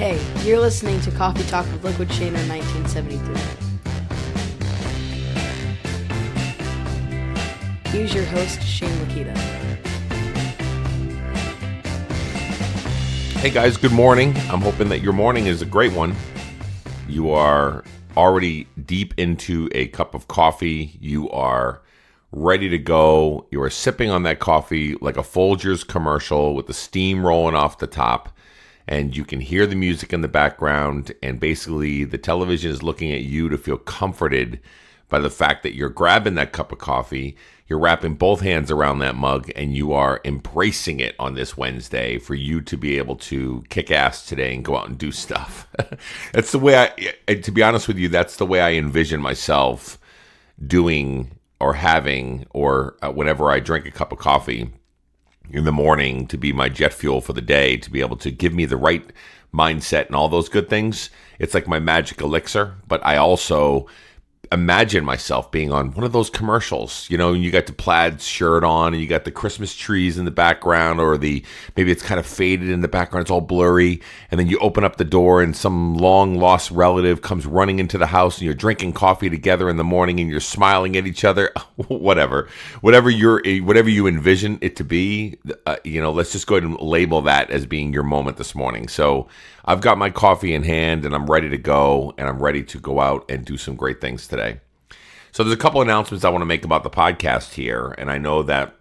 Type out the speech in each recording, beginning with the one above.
Hey, you're listening to Coffee Talk with Liquid Shane in 1973. Here's your host, Shane Lakita. Hey guys, good morning. I'm hoping that your morning is a great one. You are already deep into a cup of coffee. You are ready to go. You are sipping on that coffee like a Folgers commercial with the steam rolling off the top. And you can hear the music in the background, and basically the television is looking at you to feel comforted by the fact that you're grabbing that cup of coffee, you're wrapping both hands around that mug, and you are embracing it on this Wednesday for you to be able to kick ass today and go out and do stuff. That's the way to be honest with you, that's the way I envision myself doing or having, or whenever I drink a cup of coffee in the morning to be my jet fuel for the day, to be able to give me the right mindset and all those good things. It's like my magic elixir, but I also imagine myself being on one of those commercials, you know, and you got the plaid shirt on and you got the Christmas trees in the background, or maybe it's kind of faded in the background, it's all blurry, and then you open up the door and some long lost relative comes running into the house and you're drinking coffee together in the morning and you're smiling at each other. whatever you envision it to be, let's just go ahead and label that as being your moment this morning. So I've got my coffee in hand and I'm ready to go, and I'm ready to go out and do some great things today. So there's a couple announcements I want to make about the podcast here, and I know that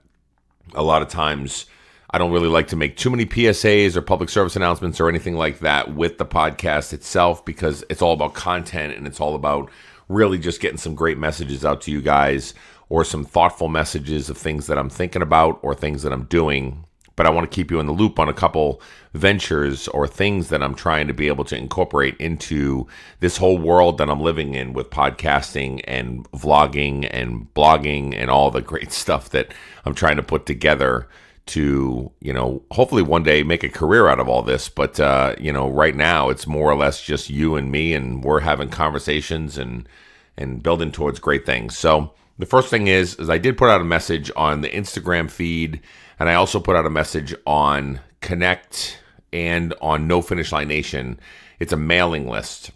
a lot of times I don't really like to make too many PSAs or public service announcements or anything like that with the podcast itself, because it's all about content and it's all about really just getting some great messages out to you guys, or some thoughtful messages of things that I'm thinking about or things that I'm doing. But I want to keep you in the loop on a couple ventures or things that I'm trying to be able to incorporate into this whole world that I'm living in with podcasting and vlogging and blogging and all the great stuff that I'm trying to put together to, hopefully one day make a career out of all this. But, right now it's more or less just you and me, and we're having conversations and building towards great things. So the first thing is I did put out a message on the Instagram feed, and I also put out a message on Connect and on No Finish Line Nation. It's a mailing list.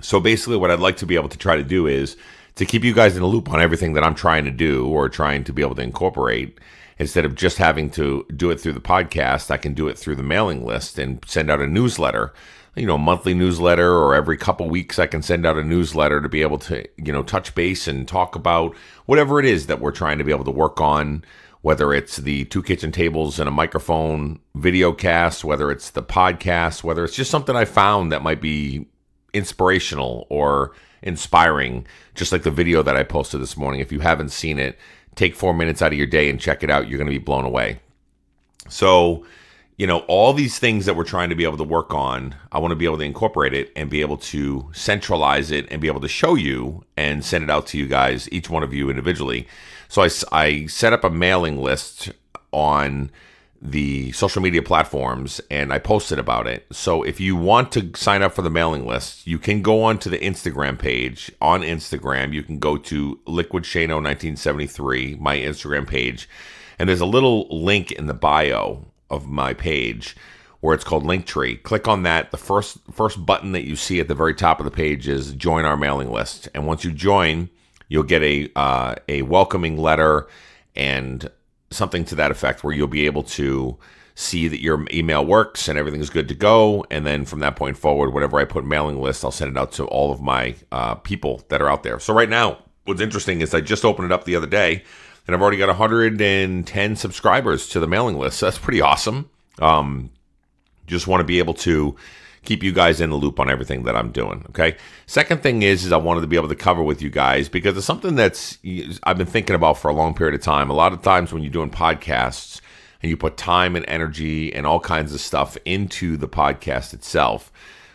So basically what I'd like to be able to try to do is to keep you guys in the loop on everything that I'm trying to do or trying to be able to incorporate. Instead of just having to do it through the podcast, I can do it through the mailing list and send out a newsletter, monthly newsletter, or every couple weeks I can send out a newsletter to be able to, touch base and talk about whatever it is that we're trying to be able to work on, whether it's the 2 kitchen tables and a microphone video cast, whether it's the podcast, whether it's just something I found that might be inspirational or inspiring, just like the video that I posted this morning. If you haven't seen it, take 4 minutes out of your day and check it out. You're going to be blown away. So, all these things that we're trying to be able to work on, I want to be able to incorporate it and be able to centralize it and be able to show you and send it out to you guys, each one of you individually. So I set up a mailing list on the social media platforms, and I posted about it. So if you want to sign up for the mailing list, you can go onto the Instagram page. On Instagram, you can go to Liquid Shano 1973, my Instagram page, and there's a little link in the bio of my page where it's called Linktree. Click on that. The first button that you see at the very top of the page is join our mailing list. And once you join, you'll get a welcoming letter and something to that effect, where you'll be able to see that your email works and everything's good to go. And then from that point forward, whatever I put mailing list, I'll send it out to all of my people that are out there. So right now, what's interesting is I just opened it up the other day, and I've already got 110 subscribers to the mailing list. So that's pretty awesome. Just want to be able to keep you guys in the loop on everything that I'm doing, okay? Second thing is I wanted to be able to cover with you guys, because it's something that's I've been thinking about for a long period of time. A lot of times when you're doing podcasts and you put time and energy and all kinds of stuff into the podcast itself,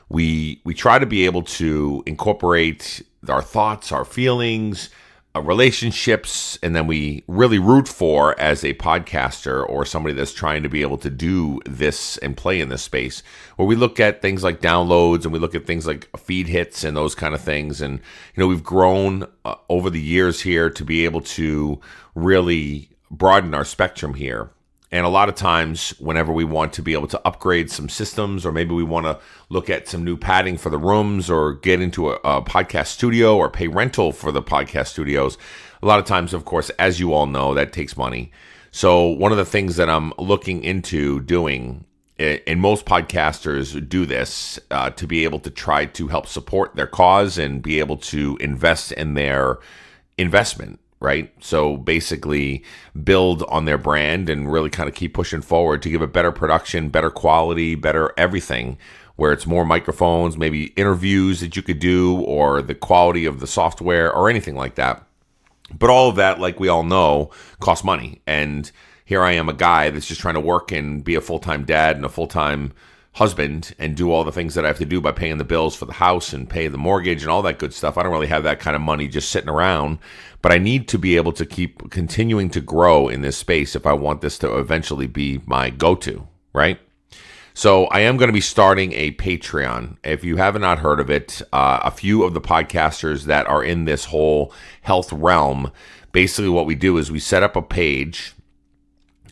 we try to be able to incorporate our thoughts, our feelings, relationships, and then we really root for, as a podcaster or somebody that's trying to be able to do this and play in this space, where we look at things like downloads and we look at things like feed hits and those kind of things. And, we've grown over the years here to be able to really broaden our spectrum here. And a lot of times, whenever we want to be able to upgrade some systems, or maybe we want to look at some new padding for the rooms, or get into a podcast studio, or pay rental for the podcast studios, a lot of times, of course, as you all know, that takes money. So one of the things that I'm looking into doing, and most podcasters do this, to be able to try to help support their cause and be able to invest in their investment, right? So basically build on their brand and really kind of keep pushing forward to give it better production, better quality, better everything, where it's more microphones, maybe interviews that you could do, or the quality of the software or anything like that. But all of that, like we all know, costs money. And here I am, a guy that's just trying to work and be a full-time dad and a full-time husband and do all the things that I have to do by paying the bills for the house and pay the mortgage and all that good stuff. I don't really have that kind of money just sitting around, but I need to be able to keep continuing to grow in this space if I want this to eventually be my go-to, right? So I am going to be starting a Patreon. If you have not heard of it, a few of the podcasters that are in this whole health realm, basically what we do is we set up a page,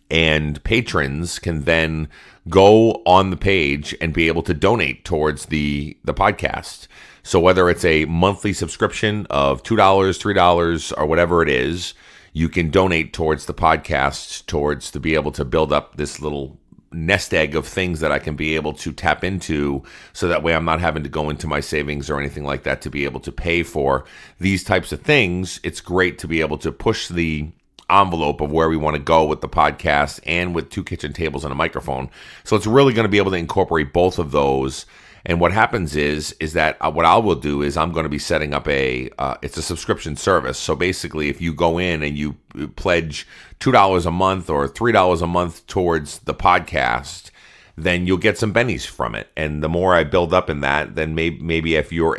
and patrons can then go on the page and be able to donate towards the podcast. So whether it's a monthly subscription of $2, $3, or whatever it is, you can donate towards the podcast, towards to be able to build up this little nest egg of things that I can be able to tap into, so that way I'm not having to go into my savings or anything like that to be able to pay for these types of things. It's great to be able to push the envelope of where we want to go with the podcast and with 2 kitchen tables and a microphone. So it's really going to be able to incorporate both of those. And what happens is that what I will do is I'm going to be setting up it's a subscription service. So basically, if you go in and you pledge $2 a month or $3 a month towards the podcast, then you'll get some bennies from it. And the more I build up in that, then maybe if you're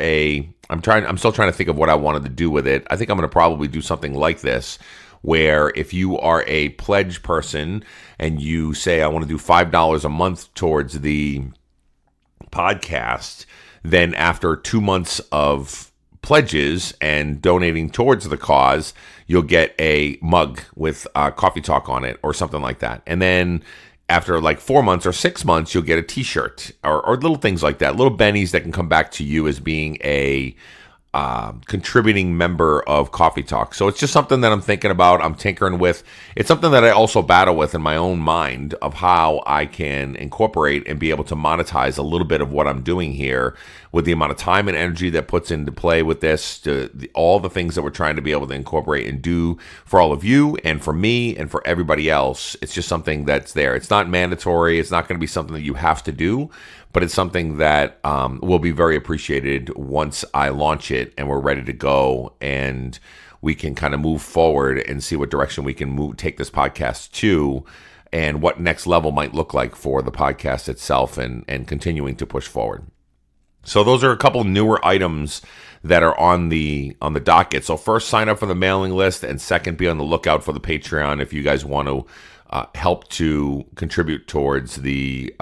I'm still trying to think of what I wanted to do with it. I think I'm going to probably do something like this, where if you are a pledge person and you say, I want to do $5 a month towards the podcast, then after 2 months of pledges and donating towards the cause, you'll get a mug with Coffee Talk on it or something like that. And then after like 4 months or 6 months, you'll get a t-shirt or little things like that, little bennies that can come back to you as being a contributing member of Coffee Talk. So it's just something that I'm thinking about, I'm tinkering with. It's something that I also battle with in my own mind of how I can incorporate and be able to monetize a little bit of what I'm doing here with the amount of time and energy that puts into play with this, all the things that we're trying to be able to incorporate and do for all of you and for me and for everybody else. It's just something that's there. It's not mandatory. It's not going to be something that you have to do, but it's something that will be very appreciated once I launch it and we're ready to go, and we can kind of move forward and see what direction we can take this podcast to, and what next level might look like for the podcast itself, and continuing to push forward. So those are a couple newer items that are on the docket. So first, sign up for the mailing list, and second, be on the lookout for the Patreon if you guys want to help to contribute towards the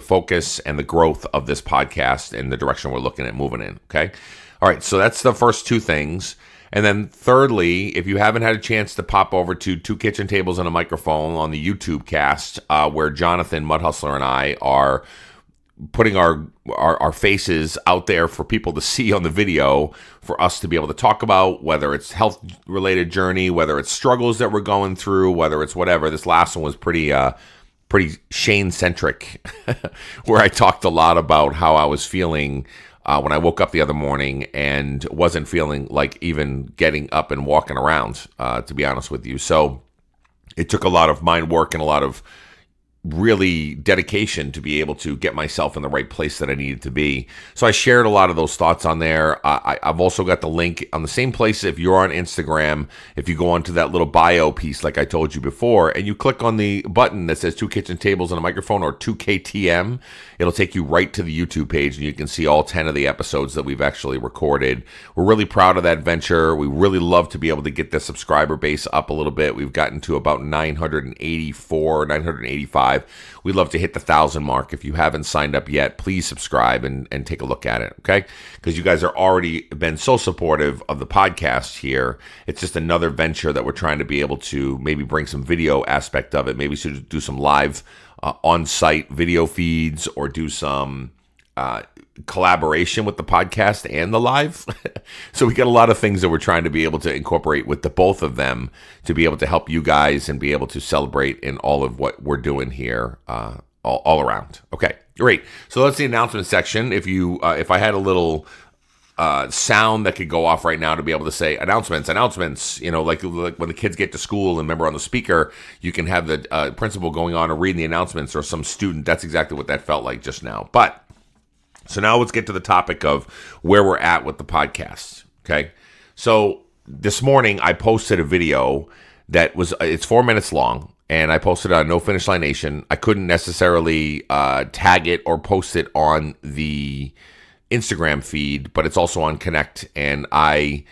focus and the growth of this podcast and the direction we're looking at moving in. Okay, all right. So that's the first two things. And then thirdly, if you haven't had a chance to pop over to 2 Kitchen Tables and a Microphone on the YouTube cast, where Jonathan Mud Hustler and I are putting our faces out there for people to see on the video, for us to be able to talk about, whether it's health related journey, whether it's struggles that we're going through, whether it's whatever. This last one was pretty Shane centric, where I talked a lot about how I was feeling when I woke up the other morning and wasn't feeling like even getting up and walking around, to be honest with you. So it took a lot of mind work and a lot of really dedication to be able to get myself in the right place that I needed to be. So I shared a lot of those thoughts on there. I've also got the link on the same place. If you're on Instagram, if you go onto that little bio piece, like I told you before, and you click on the button that says 2 Kitchen Tables and a Microphone, or 2KTM, it'll take you right to the YouTube page, and you can see all 10 of the episodes that we've actually recorded. We're really proud of that venture. We really love to be able to get the subscriber base up a little bit. We've gotten to about 984, 985 subscribe. We'd love to hit the 1,000 mark. If you haven't signed up yet, please subscribe and take a look at it, okay? Because you guys are already been so supportive of the podcast here. It's just another venture that we're trying to be able to maybe bring some video aspect of it. Maybe do some live on-site video feeds or do some collaboration with the podcast and the live. So we got a lot of things that we're trying to be able to incorporate with the both of them to be able to help you guys and be able to celebrate in all of what we're doing here all around. Okay, great. So that's the announcement section. If I had a little sound that could go off right now to be able to say announcements, like when the kids get to school and remember on the speaker, you can have the principal going on and reading the announcements or some student. That's exactly what that felt like just now. So now let's get to the topic of where we're at with the podcast, okay? So this morning I posted a video that it's 4 minutes long, and I posted it on No Finish Line Nation. I couldn't necessarily tag it or post it on the Instagram feed, but it's also on Connect, and I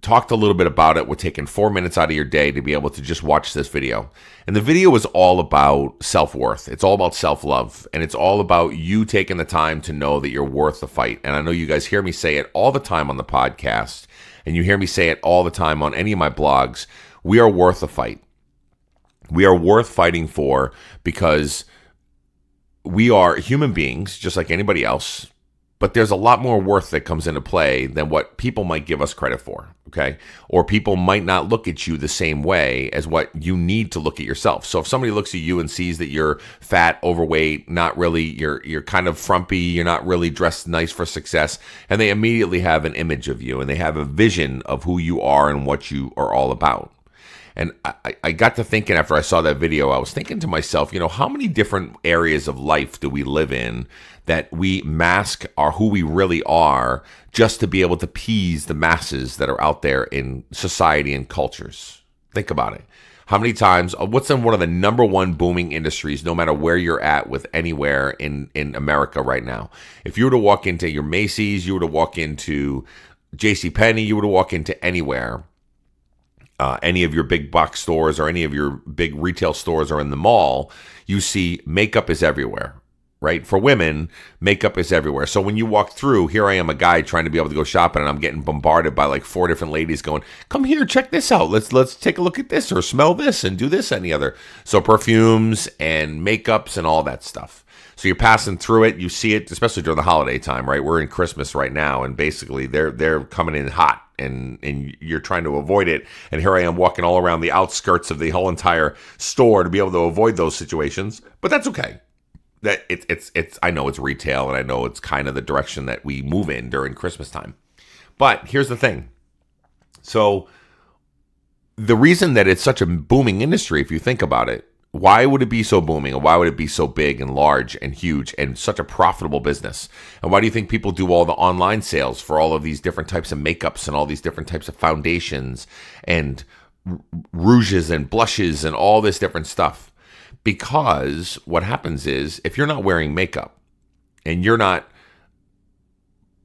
talked a little bit about it. We're taking 4 minutes out of your day to be able to just watch this video. And the video is all about self-worth. It's all about self-love. And it's all about you taking the time to know that you're worth the fight. And I know you guys hear me say it all the time on the podcast, and you hear me say it all the time on any of my blogs. We are worth the fight. We are worth fighting for because we are human beings just like anybody else. But there's a lot more worth that comes into play than what people might give us credit for, okay? Or people might not look at you the same way as what you need to look at yourself. So if somebody looks at you and sees that you're fat, overweight, not really, you're kind of frumpy, you're not really dressed nice for success, and they immediately have an image of you and they have a vision of who you are and what you are all about. And I got to thinking after I saw that video, I was thinking to myself, how many different areas of life do we live in that we mask who we really are just to be able to appease the masses that are out there in society and cultures? Think about it. How many times, what's in one of the number one booming industries, no matter where you're at with anywhere in America right now? If you were to walk into your Macy's, you were to walk into JCPenney, you were to walk into anywhere, any of your big box stores or any of your big retail stores or in the mall, you see makeup is everywhere, right? For women, makeup is everywhere. So when you walk through, here I am, a guy trying to be able to go shopping, and I'm getting bombarded by like 4 different ladies going, come here, check this out. Let's take a look at this or smell this and do this and the other. So perfumes and makeups and all that stuff. So you're passing through it, you see it, especially during the holiday time, right? We're in Christmas right now, and basically they're coming in hot, and you're trying to avoid it. And here I am walking all around the outskirts of the whole entire store to be able to avoid those situations. But that's okay. That it's I know it's retail, and I know it's kind of the direction that we move in during Christmas time. But here's the thing. So the reason that it's such a booming industry, if you think about it, why would it be so booming, and why would it be so big and large and huge and such a profitable business? And why do you think people do all the online sales for all of these different types of makeups and all these different types of foundations and rouges and blushes and all this different stuff? Because what happens is, if you're not wearing makeup and you're not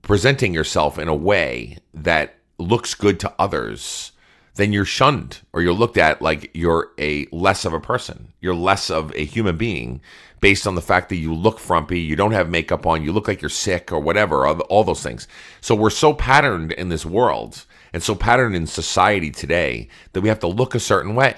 presenting yourself in a way that looks good to others, then you're shunned, or you're looked at like you're a less of a person. You're less of a human being based on the fact that you look frumpy, you don't have makeup on, you look like you're sick or whatever, all those things. So we're so patterned in this world and so patterned in society today that we have to look a certain way.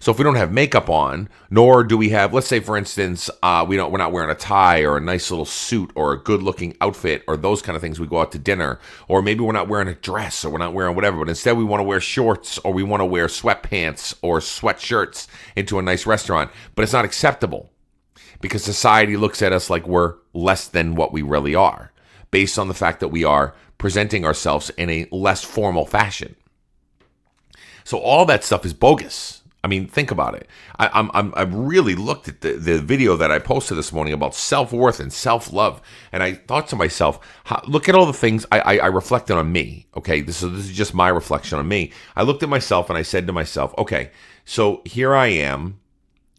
So if we don't have makeup on, nor do we have, let's say for instance, we're not wearing a tie or a nice little suit or a good looking outfit or those kind of things. We go out to dinner, or maybe we're not wearing a dress or we're not wearing whatever, but instead we want to wear shorts or we want to wear sweatpants or sweatshirts into a nice restaurant, but it's not acceptable because society looks at us like we're less than what we really are based on the fact that we are presenting ourselves in a less formal fashion. So all that stuff is bogus. I mean, think about it. I've really looked at the video that I posted this morning about self-worth and self-love, and I thought to myself, look at all the things I reflected on me. Okay, this is just my reflection on me. I looked at myself and I said to myself, okay, so here I am.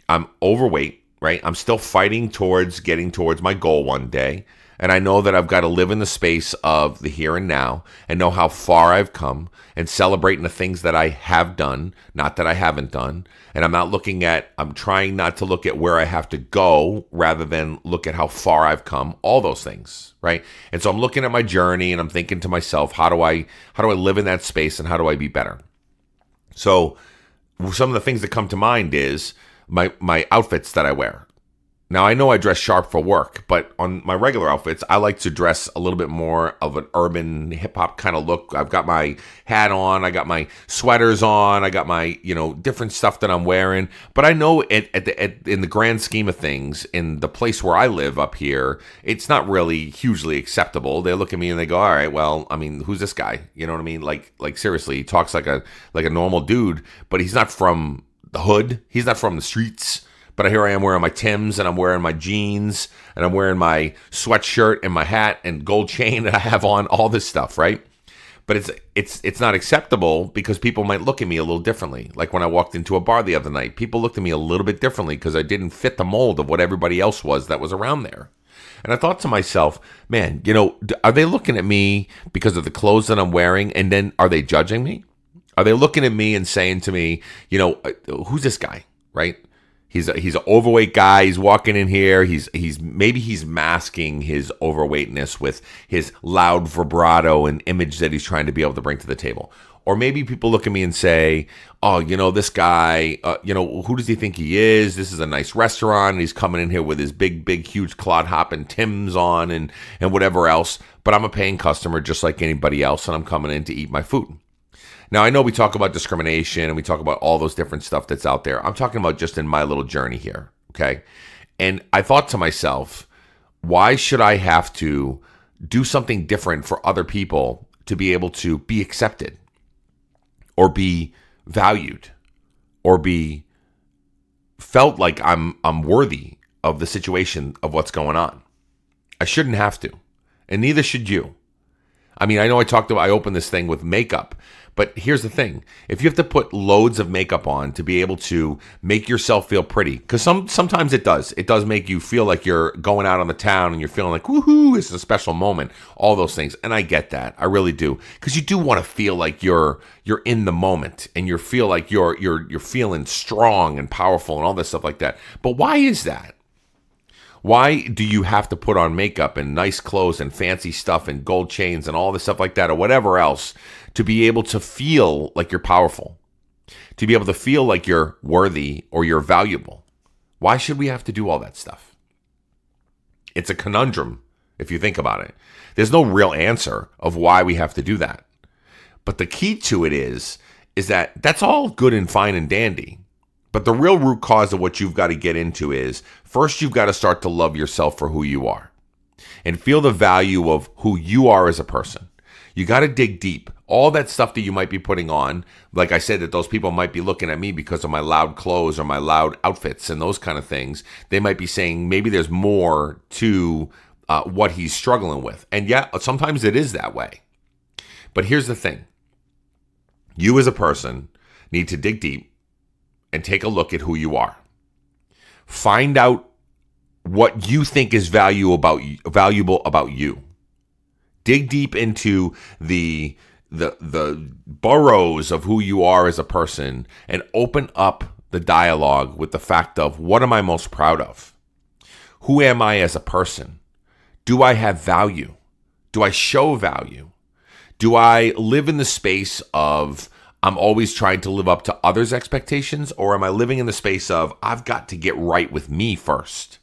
I'm overweight, right? I'm still fighting towards getting towards my goal one day. And I know that I've got to live in the space of the here and now and know how far I've come and celebrating the things that I have done, not that I haven't done. And I'm trying not to look at where I have to go rather than look at how far I've come, all those things, right? And so I'm looking at my journey and I'm thinking to myself, how do I live in that space and how do I be better? So some of the things that come to mind is my outfits that I wear. Now, I know I dress sharp for work, but on my regular outfits, I like to dress a little bit more of an urban hip-hop kind of look. I've got my hat on, I got my sweaters on, I got my, different stuff that I'm wearing. But I know in the grand scheme of things, in the place where I live up here, it's not really hugely acceptable. They look at me and they go, all right, well, I mean, who's this guy? You know what I mean? Like seriously, he talks like a normal dude, but he's not from the hood. He's not from the streets. But here I am wearing my Timbs and I'm wearing my jeans and I'm wearing my sweatshirt and my hat and gold chain that I have on, all this stuff, right? But it's not acceptable because people might look at me a little differently. Like when I walked into a bar the other night, people looked at me a little bit differently because I didn't fit the mold of what everybody else was that was around there. And I thought to myself, man, are they looking at me because of the clothes that I'm wearing and then are they judging me? Are they looking at me and saying to me, who's this guy, right? He's an overweight guy. He's walking in here. Maybe he's masking his overweightness with his loud vibrato and image that he's trying to be able to bring to the table. Or maybe people look at me and say, oh, this guy, who does he think he is? This is a nice restaurant. And he's coming in here with his big, huge clod hopping Timbs on and whatever else. But I'm a paying customer just like anybody else, and I'm coming in to eat my food. Now, I know we talk about discrimination and we talk about all those different stuff that's out there. I'm talking about just in my little journey here, okay? And I thought to myself, why should I have to do something different for other people to be able to be accepted or be valued or be felt like I'm worthy of the situation of what's going on? I shouldn't have to, and neither should you. I mean, I know I opened this thing with makeup, but here's the thing. If you have to put loads of makeup on to be able to make yourself feel pretty, because sometimes it does make you feel like you're going out on the town and you're feeling like, woohoo, it's a special moment, all those things. And I get that. I really do. Because you do want to feel like you're in the moment and you feel like you're feeling strong and powerful and all this stuff like that. But why is that? Why do you have to put on makeup and nice clothes and fancy stuff and gold chains and all this stuff like that or whatever else to be able to feel like you're powerful, to be able to feel like you're worthy or you're valuable? Why should we have to do all that stuff? It's a conundrum if you think about it. There's no real answer of why we have to do that. But the key to it is that that's all good and fine and dandy. But the real root cause of what you've got to get into is, first you've got to start to love yourself for who you are and feel the value of who you are as a person. You got to dig deep. All that stuff that you might be putting on, like I said, that those people might be looking at me because of my loud clothes or my loud outfits and those kind of things. They might be saying maybe there's more to what he's struggling with. And yeah, sometimes it is that way. But here's the thing. You as a person need to dig deep and take a look at who you are. Find out what you think is valuable about you. Dig deep into the burrows of who you are as a person and open up the dialogue with the fact of, what am I most proud of? Who am I as a person? Do I have value? Do I show value? Do I live in the space of I'm always trying to live up to others' expectations, or am I living in the space of I've got to get right with me first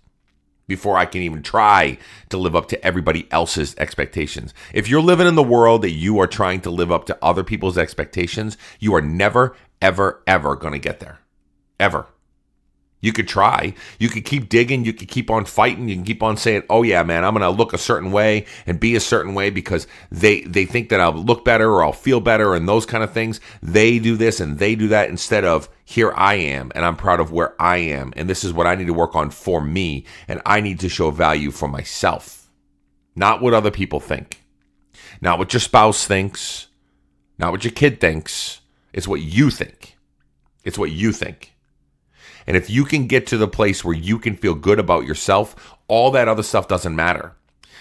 before I can even try to live up to everybody else's expectations? If you're living in the world that you are trying to live up to other people's expectations, you are never, ever, ever going to get there. Ever. You could try. You could keep digging. You could keep on fighting. You can keep on saying, oh yeah, man, I'm going to look a certain way and be a certain way because they think that I'll look better or I'll feel better and those kind of things. They do this and they do that instead of, here I am and I'm proud of where I am. And this is what I need to work on for me. And I need to show value for myself, not what other people think, not what your spouse thinks, not what your kid thinks. It's what you think. It's what you think. And if you can get to the place where you can feel good about yourself, all that other stuff doesn't matter.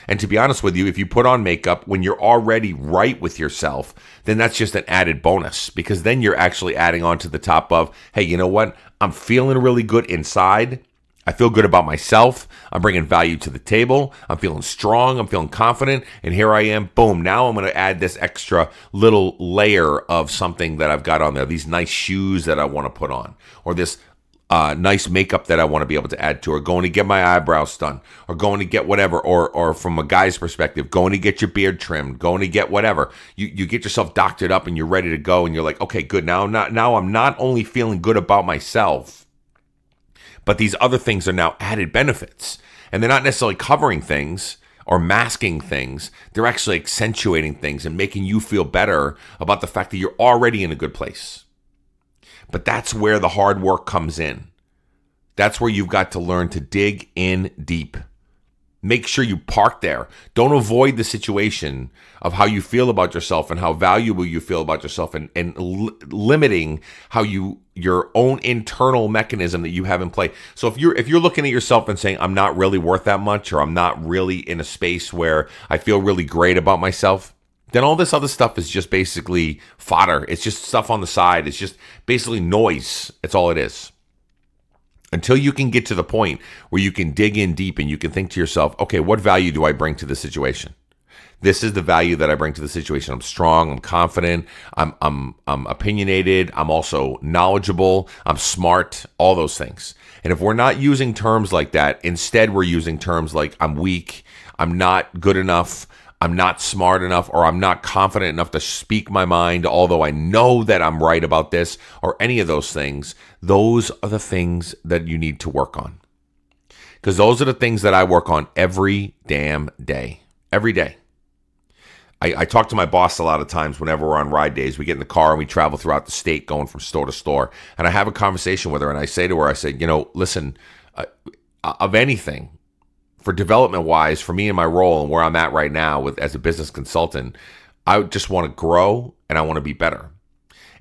And to be honest with you, if you put on makeup when you're already right with yourself, then that's just an added bonus, because then you're actually adding on to the top of, hey, you know what? I'm feeling really good inside. I feel good about myself. I'm bringing value to the table. I'm feeling strong. I'm feeling confident. And here I am. Boom. Now I'm going to add this extra little layer of something that I've got on there. These nice shoes that I want to put on, or this nice makeup that I want to be able to add to, or going to get my eyebrows done, or going to get whatever, or from a guy's perspective, going to get your beard trimmed, going to get whatever. You get yourself doctored up and you're ready to go, and you're like, okay, good. Now I'm not only feeling good about myself, but these other things are now added benefits. And they're not necessarily covering things or masking things. They're actually accentuating things and making you feel better about the fact that you're already in a good place. But that's where the hard work comes in. That's where you've got to learn to dig in deep. Make sure you park there. Don't avoid the situation of how you feel about yourself and how valuable you feel about yourself, and limiting how your own internal mechanism that you have in play. So if you're looking at yourself and saying, I'm not really worth that much, or I'm not really in a space where I feel really great about myself, then all this other stuff is just basically fodder. It's just stuff on the side. It's just basically noise. It's all it is. Until you can get to the point where you can dig in deep and you can think to yourself, okay, what value do I bring to the situation? This is the value that I bring to the situation. I'm strong. I'm confident. I'm opinionated. I'm also knowledgeable. I'm smart. All those things. And if we're not using terms like that, instead we're using terms like I'm weak, I'm not good enough, I'm not smart enough, or I'm not confident enough to speak my mind, although I know that I'm right about this, or any of those things, those are the things that you need to work on. Because those are the things that I work on every damn day. Every day. I talk to my boss a lot of times whenever we're on ride days. We get in the car and we travel throughout the state going from store to store. And I have a conversation with her, and I say to her, I say, listen, of anything, for development-wise, for me and my role and where I'm at right now as a business consultant, I just want to grow and I want to be better.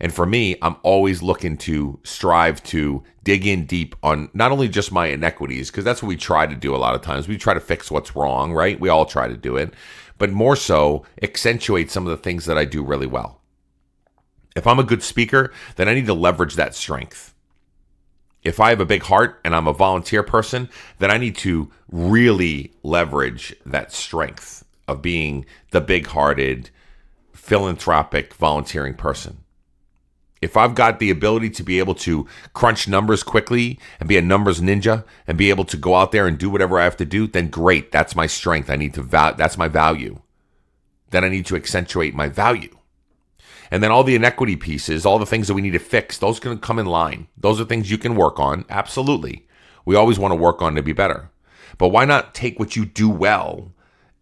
And for me, I'm always looking to strive to dig in deep on not only just my inequities, because that's what we try to do a lot of times. We try to fix what's wrong, right? We all try to do it. But more so, accentuate some of the things that I do really well. If I'm a good speaker, then I need to leverage that strength. If I have a big heart and I'm a volunteer person, then I need to really leverage that strength of being the big-hearted, philanthropic, volunteering person. If I've got the ability to be able to crunch numbers quickly and be a numbers ninja and be able to go out there and do whatever I have to do, then great. That's my strength. That's my value. Then I need to accentuate my value. And then all the inequity pieces, all the things that we need to fix, those can come in line. Those are things you can work on. Absolutely. We always want to work on to be better. But why not take what you do well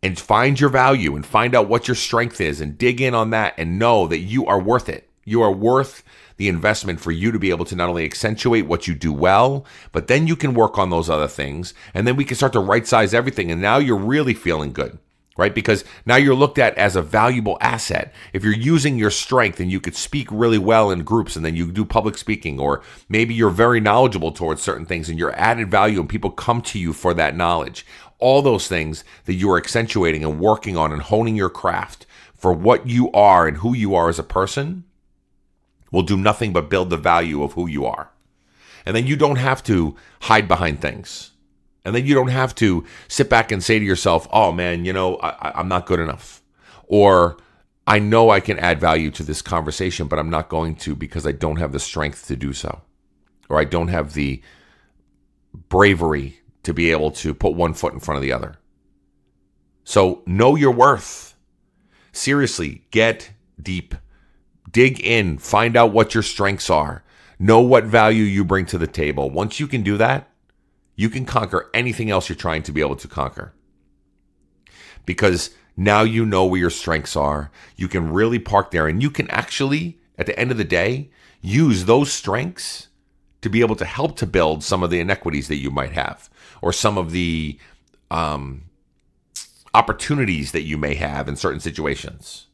and find your value and find out what your strength is and dig in on that and know that you are worth it. You are worth the investment for you to be able to not only accentuate what you do well, but then you can work on those other things. And then we can start to right size everything. And now you're really feeling good, right? Because now you're looked at as a valuable asset. If you're using your strength and you could speak really well in groups and then you do public speaking, or maybe you're very knowledgeable towards certain things and you're added value and people come to you for that knowledge. All those things that you are accentuating and working on and honing your craft for what you are and who you are as a person will do nothing but build the value of who you are. And then you don't have to hide behind things. And then you don't have to sit back and say to yourself, oh man, I'm not good enough. Or I know I can add value to this conversation, but I'm not going to because I don't have the strength to do so. Or I don't have the bravery to be able to put one foot in front of the other. So know your worth. Seriously, get deep. Dig in, find out what your strengths are. Know what value you bring to the table. Once you can do that, you can conquer anything else you're trying to be able to conquer. Because now you know where your strengths are. You can really park there, and you can actually, at the end of the day, use those strengths to be able to help to build some of the inequities that you might have, or some of the opportunities that you may have in certain situations.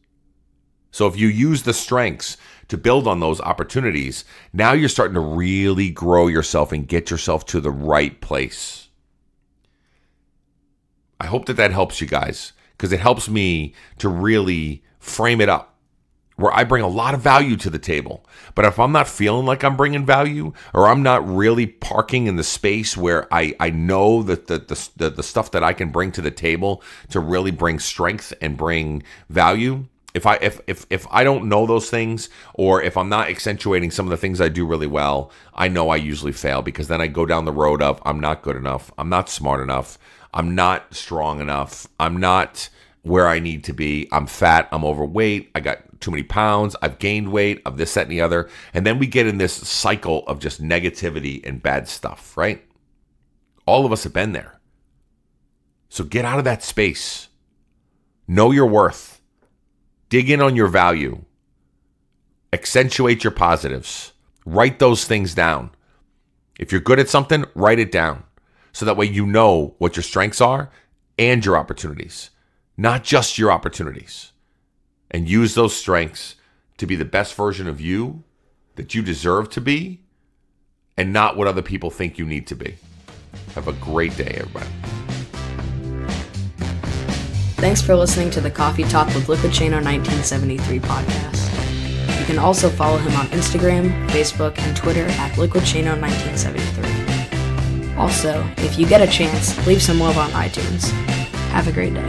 So if you use the strengths to build on those opportunities, now you're starting to really grow yourself and get yourself to the right place. I hope that helps you guys, because it helps me to really frame it up where I bring a lot of value to the table. But if I'm not feeling like I'm bringing value, or I'm not really parking in the space where I know that the stuff that I can bring to the table to really bring strength and bring value, if I don't know those things, or if I'm not accentuating some of the things I do really well, I know I usually fail, because then I go down the road of I'm not good enough, I'm not smart enough, I'm not strong enough, I'm not where I need to be, I'm fat, I'm overweight, I got too many pounds, I've gained weight, of this, that, and the other. And then we get in this cycle of just negativity and bad stuff, right? All of us have been there. So get out of that space. Know your worth. Dig in on your value. Accentuate your positives. Write those things down. If you're good at something, write it down. So that way you know what your strengths are and your opportunities. Not just your opportunities. And use those strengths to be the best version of you that you deserve to be, and not what other people think you need to be. Have a great day, everybody. Thanks for listening to the Coffee Talk with Liquid Shano 1973 podcast. You can also follow him on Instagram, Facebook, and Twitter at Liquid Shano 1973. Also, if you get a chance, leave some love on iTunes. Have a great day.